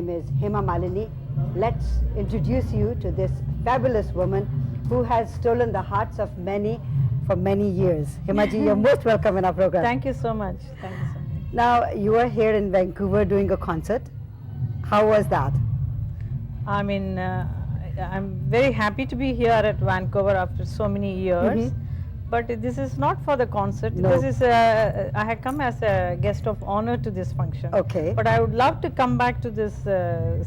name is Hema Malini. Let's introduce you to this fabulous woman who has stolen the hearts of many for many years. Hema ji, you're most welcome in our program. Thank you so much. Thank you so much. Now, you are here in Vancouver doing a concert. How was that? I mean, I'm very happy to be here at Vancouver after so many years. But this is not for the concert. No. This is I had come as a guest of honor to this function. Okay. But I would love to come back to this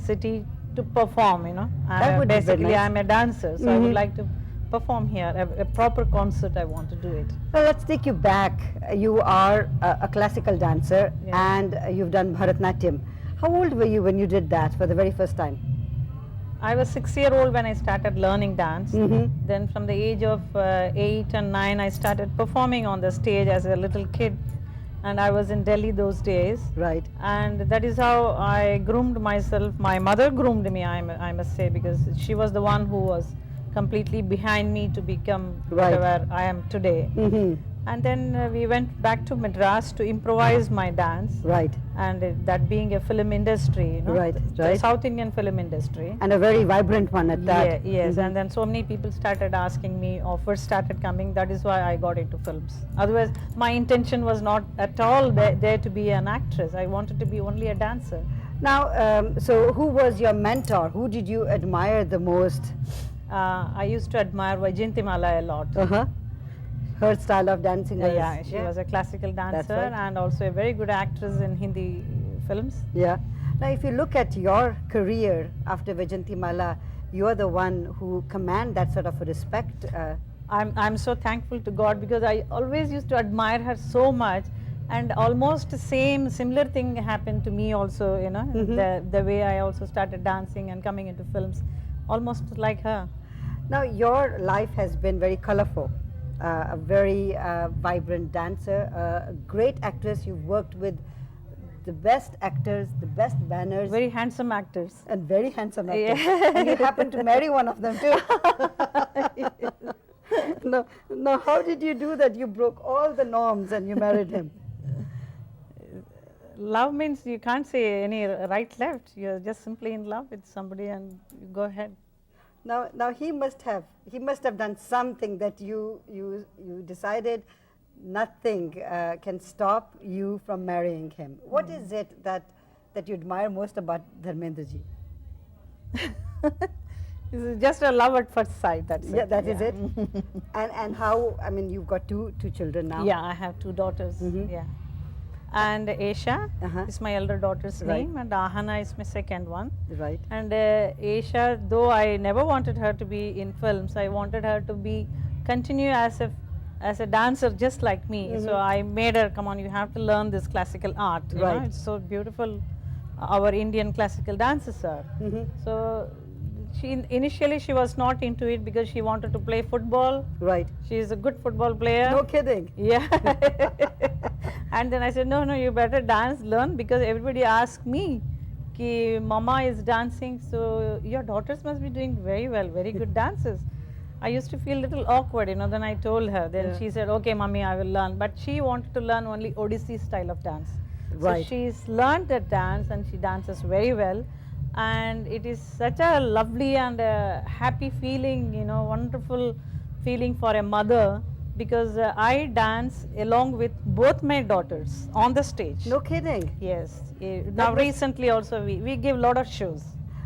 city to perform. You know, That would be very basically nice. I'm a dancer, so I would like to perform here a proper concert. I want to do it. Well, let's take you back. You are a classical dancer, Yeah. and you've done Bharat Natyam. How old were you when you did that for the very first time? I was 6-year-old when I started learning dance. Then from the age of 8 and 9, I started performing on the stage as a little kid. And I was in Delhi those days. Right. And that is how I groomed myself. My mother groomed me, I must say, because she was the one who was completely behind me to become Right. whatever I am today. And then we went back to Madras to improvise my dance. Right. And that being a film industry, you know, Right, the right. South Indian film industry. And a very vibrant one at that. Yeah, yes, and then so many people started asking me, offers started coming. That is why I got into films. Otherwise, my intention was not at all there to be an actress. I wanted to be only a dancer. Now, so who was your mentor? Who did you admire the most? I used to admire Vajantimala a lot. Her style of dancing was... Yeah, she was a classical dancer right. and also a very good actress in Hindi films. Yeah. Now, if you look at your career after Vajantimala, you are the one who command that sort of a respect. I'm so thankful to God because I always used to admire her so much, and almost similar thing happened to me also, you know, the way I also started dancing and coming into films, almost like her. Now, your life has been very colorful. A very vibrant dancer, a great actress. You've worked with the best actors, the best banners. Very handsome actors. And very handsome actors. And you happened to marry one of them too. No, how did you do that? You broke all the norms and you married him. Love means you can't say any right left. You're just simply in love with somebody and you go ahead. Now he must have done something that you decided nothing can stop you from marrying him. What is it that you admire most about Dharmendra ji? It's just a love at first sight. That's it. Yeah, that is it. And how? I mean, you've got two children now. Yeah, I have 2 daughters. Yeah. And Aisha is my elder daughter's name, and Ahana is my second one. Right. And Aisha, though I never wanted her to be in films, I wanted her to continue as a dancer just like me. So I made her, come on, you have to learn this classical art. You know, it's so beautiful. Our Indian classical dances are. So initially she was not into it because she wanted to play football. Right. She is a good football player. No kidding. Yeah. And then I said, no, you better learn, because everybody asks me, ki mama is dancing, so your daughters must be doing very well, very good dances. I used to feel a little awkward, you know, then I told her. Then she said, okay, mommy, I will learn. But she wanted to learn only Odissi style of dance. Right. So she's learned that dance and she dances very well. And it is such a lovely and a happy feeling, you know, wonderful feeling for a mother, because I dance along with both my daughters on the stage. No kidding. Yes. Now recently also we give a lot of shows.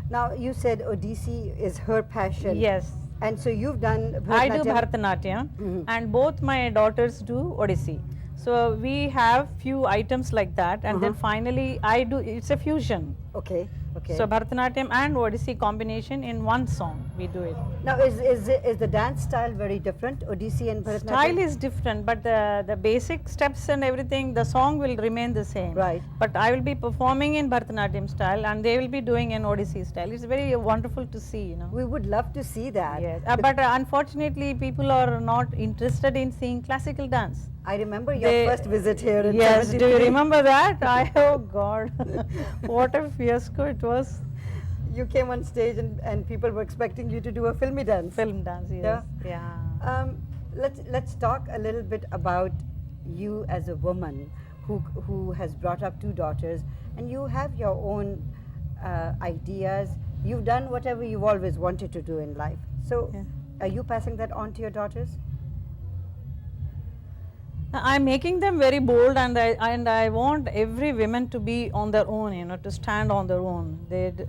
Now you said Odissi is her passion. Yes. And so you've done I do Bharatanatyam and both my daughters do Odissi. So we have few items like that, and then finally I do, it's a fusion. Okay. So Bharatanatyam and Odissi combination in one song, we do it. Now is the dance style very different, Odissi and Bharatanatyam? Style is different, but the basic steps and everything, the song will remain the same. Right. But I will be performing in Bharatanatyam style and they will be doing in Odissi style. It's very wonderful to see, you know. We would love to see that. Yes. But unfortunately people are not interested in seeing classical dance. I remember your first visit here in Yes, 73. do you remember that? Oh God, what a fiasco it was. You came on stage and people were expecting you to do a filmy dance. Film dance, yes. Yeah. Let's talk a little bit about you as a woman who has brought up 2 daughters, and you have your own ideas. You've done whatever you've always wanted to do in life. So, Yeah. are you passing that on to your daughters? I'm making them very bold, and I want every woman to be on their own, to stand on their own.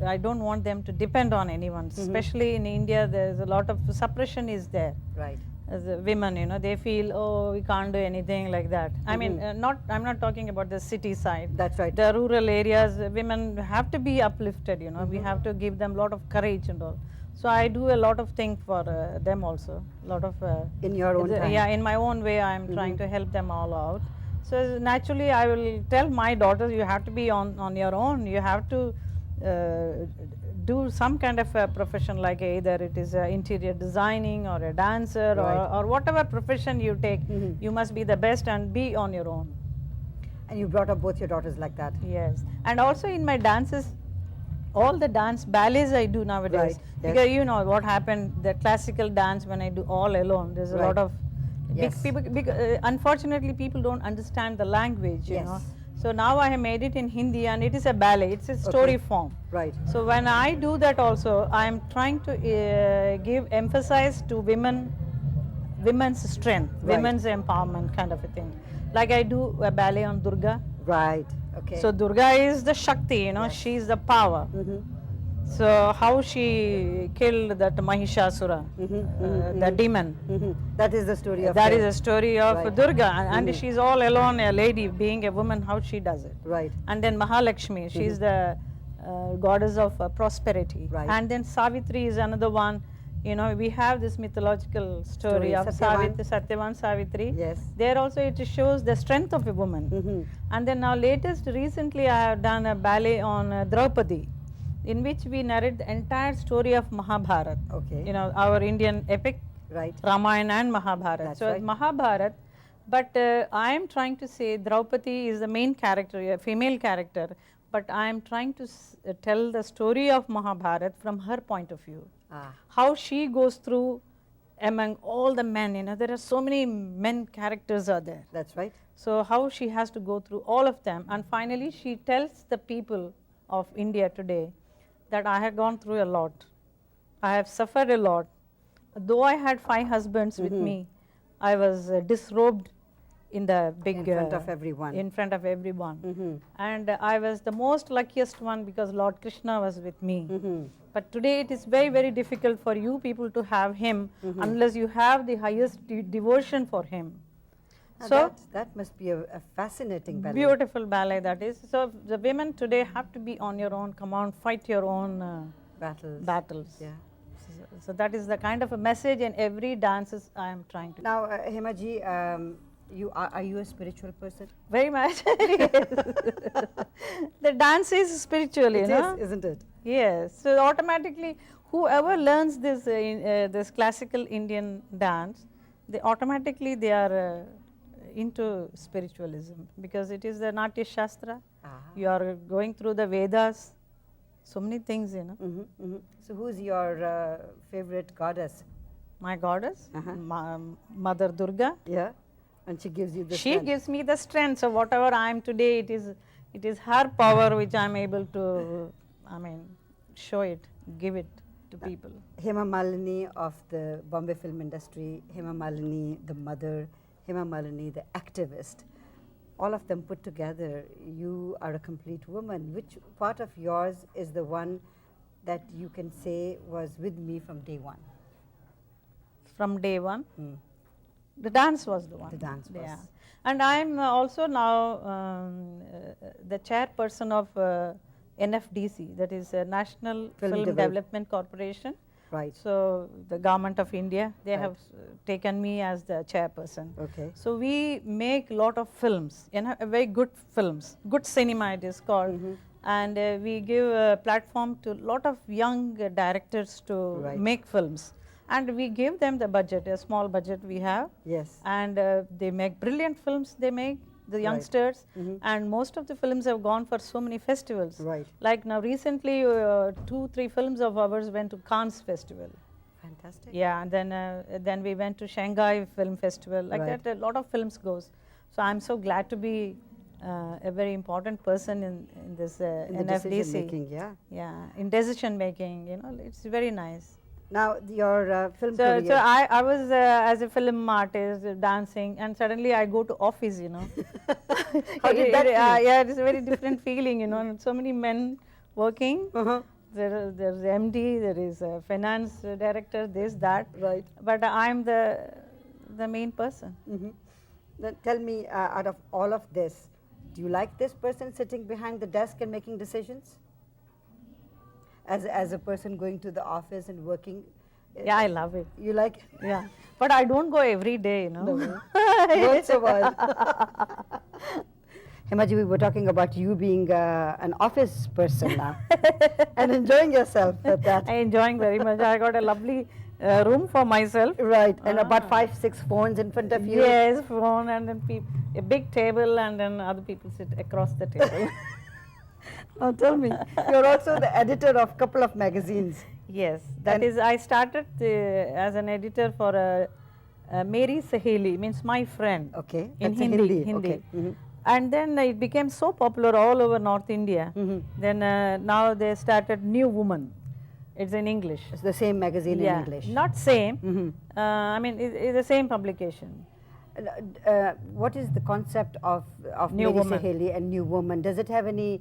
I don't want them to depend on anyone. Especially in India, there's a lot of suppression is there. Right. As a women, they feel, oh, we can't do anything like that. I mean, I'm not talking about the city side. That's right. The rural areas, women have to be uplifted. We have to give them a lot of courage and all. So I do a lot of things for them also. A lot of In your own time. yeah, in my own way, I'm trying to help them all out. So naturally, I will tell my daughters, you have to be on your own. You have to do some kind of a profession, like either it is interior designing or a dancer, Right. or whatever profession you take. You must be the best and be on your own. And you brought up both your daughters like that. Yes, and also in my dances, all the dance ballets I do nowadays, Right, yes. because you know what happened, the classical dance when I do all alone, there's a Right. lot of Yes. unfortunately people don't understand the language, Yes. So now I have made it in Hindi, and it is a ballet, it's a story form. Right. So when I do that also, I am trying to give emphasis to women's strength, Right. women's empowerment kind of a thing. Like I do a ballet on Durga. Right. Okay. So Durga is the Shakti, Yes. she is the power. So how she killed that Mahishasura, the demon. That is the story of That her. is a story of Right. Durga, and she's all alone, a lady, being a woman, how she does it. Right. And then Mahalakshmi, she is the goddess of prosperity. Right. And then Savitri is another one. We have this mythological story of Satyavan. Satyavan, Savitri. Yes. There also it shows the strength of a woman. And then now recently I have done a ballet on Draupadi, in which we narrate the entire story of Mahabharata. Okay. Our Indian epic, Right. Ramayana and Mahabharata. That's So right. Mahabharata, but I am trying to say Draupadi is the main character, a female character, but I am trying to tell the story of Mahabharata from her point of view. Ah. How she goes through among all the men, there are so many men characters are there. That's right. So how she has to go through all of them, and finally she tells the people of India today that I have gone through a lot. I have suffered a lot. Though I had 5 husbands with me, I was disrobed in the big In front of everyone. in front of everyone. And I was the most luckiest one because Lord Krishna was with me. But today it is very, very difficult for you people to have him unless you have the highest devotion for him. So that must be a fascinating ballet. beautiful ballet that is. So the women today have to be on your own. Come on, fight your own battles. Yeah. So that is the kind of a message in every dances I am trying to. Now, Hema ji, are you a spiritual person? Very much. Yes. The dance is spiritual, It is, isn't it? Yes. So automatically, whoever learns this classical Indian dance, they are into spiritualism, because it is the Natya Shastra. You are going through the Vedas, so many things, So, who's your favorite goddess? My goddess, Mother Durga. Yeah, and she gives you the She strength. gives me the strength. So whatever I am today, it is her power which I am able to, show it, give it to people. Hema Malini of the Bombay film industry, Hema Malini, the mother, Hema Malini, the activist, all of them put together, you are a complete woman. Which part of yours is the one that you can say was with me from day one? From day one, the dance was the one. The dance was. Yeah. And I am also now the chairperson of NFDC, that is National Film Development Corporation. Right. So the government of India, they have taken me as the chairperson. Okay. So we make lot of films, very good films, good cinema it is called, and we give a platform to lot of young directors to make films, and we give them the budget, a small budget we have. Yes. And they make brilliant films. They make the youngsters, and most of the films have gone for so many festivals. Right. Like now recently, 2-3 films of ours went to Cannes Festival. Fantastic. Yeah, and then we went to Shanghai Film Festival. Like that, a lot of films goes. So I'm so glad to be a very important person in this In the NFDC. decision making, yeah. Yeah, in decision making, you know, it's very nice. Now, your film So, career. so I was as a film artist dancing, and suddenly I go to office, you know. How did that feel? Yeah, it's a very different feeling, you know. And so many men working. Uh-huh. There's MD, there is a finance director, this, that. Right. But I'm the main person. Mm-hmm. Then tell me, out of all of this, do you like this person sitting behind the desk and making decisions? As a person going to the office and working? Yeah, I love it. You like it? Yeah, but I don't go every day, you know. No. Once a while. Hemaji, we were talking about you being an office person now and enjoying yourself at that. I'm enjoying very much. I got a lovely room for myself. Right, and about 5-6 phones in front of you. Yes, phone, and then a big table, and then other people sit across the table. Now tell me, you're also the editor of a couple of magazines. Yes, that is, I started as an editor for Meri Saheli, means my friend. Okay, In that's a Hindi. Okay. Mm-hmm. And then it became so popular all over North India. Mm-hmm. Then now they started New Woman. It's in English. It's the same magazine in English. Not same. Mm-hmm. I mean, it's the same publication. What is the concept of New Meri Woman. Saheli and New Woman? Does it have any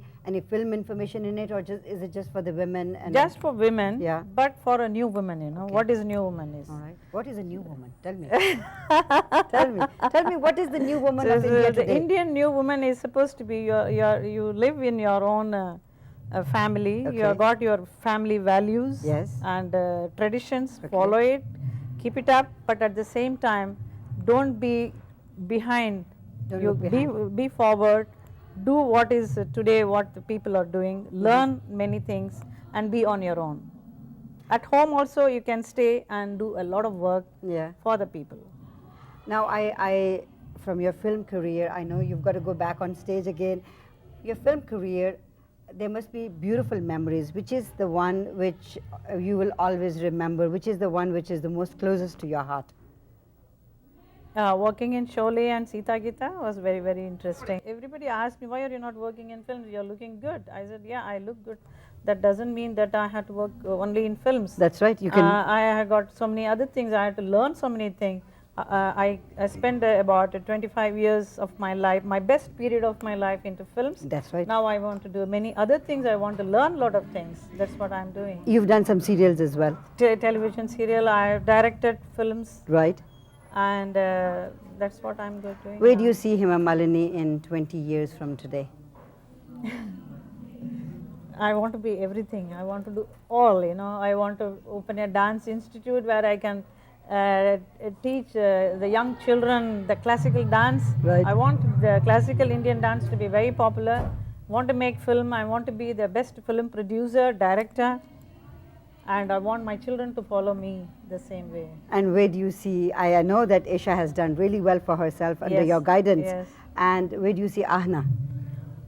film information in it, or is it just for the women? And Just for women, Yeah. but for a new woman, you know. Okay. What is new woman is? All right. What is a new woman? Tell me. Tell me. What is the new woman So of India the today? Indian new woman is supposed to be you live in your own family. You Okay. have got your family values Yes. and traditions. Okay. Follow it, keep it up, but at the same time, don't be behind. Don't you look behind. be forward. Do what is today what the people are doing. Learn many things and be on your own. At home also you can stay and do a lot of work Yeah. for the people. Now, I from your film career, I know you've got to go back on stage again. Your film career, there must be beautiful memories. Which is the one which you will always remember? Which is the one which is the most closest to your heart? Working in Sholay and Sita Gita was very, very interesting. Everybody asked me, why are you not working in films? You're looking good. I said, yeah, I look good. That doesn't mean that I had to work only in films. That's right. You can. I have got so many other things. I had to learn so many things. I spent about 25 years of my life, my best period of my life, into films. That's right. Now I want to do many other things. I want to learn a lot of things. That's what I'm doing. You've done some serials as well. Television serial. I have directed films, Right. and that's what I'm doing. Where now. do you see Hema Malini in 20 years from today? I want to be everything. I want to do all, you know. I want to open a dance institute where I can teach the young children the classical dance. Right. I want the classical Indian dance to be very popular. Want to make film. I want to be the best film producer, director, and I want my children to follow me the same way. And where do you see, I know that Isha has done really well for herself under Yes, your guidance. yes. And where do you see Ahna?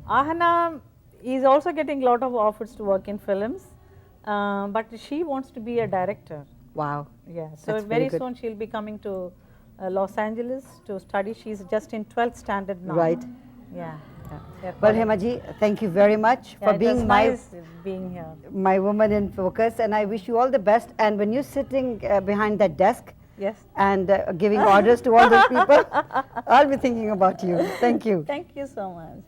Ahana is also getting a lot of offers to work in films, but she wants to be a director. Wow. Yeah, so That's very very good. soon she'll be coming to Los Angeles to study. She's just in 12th standard now. Right. Yeah. Yeah, Well, correct. Hemaji, thank you very much Yeah, for it being was my nice being here. my woman in focus, and I wish you all the best. And when you're sitting behind that desk Yes. and giving orders to all those people, I'll be thinking about you. Thank you. Thank you so much.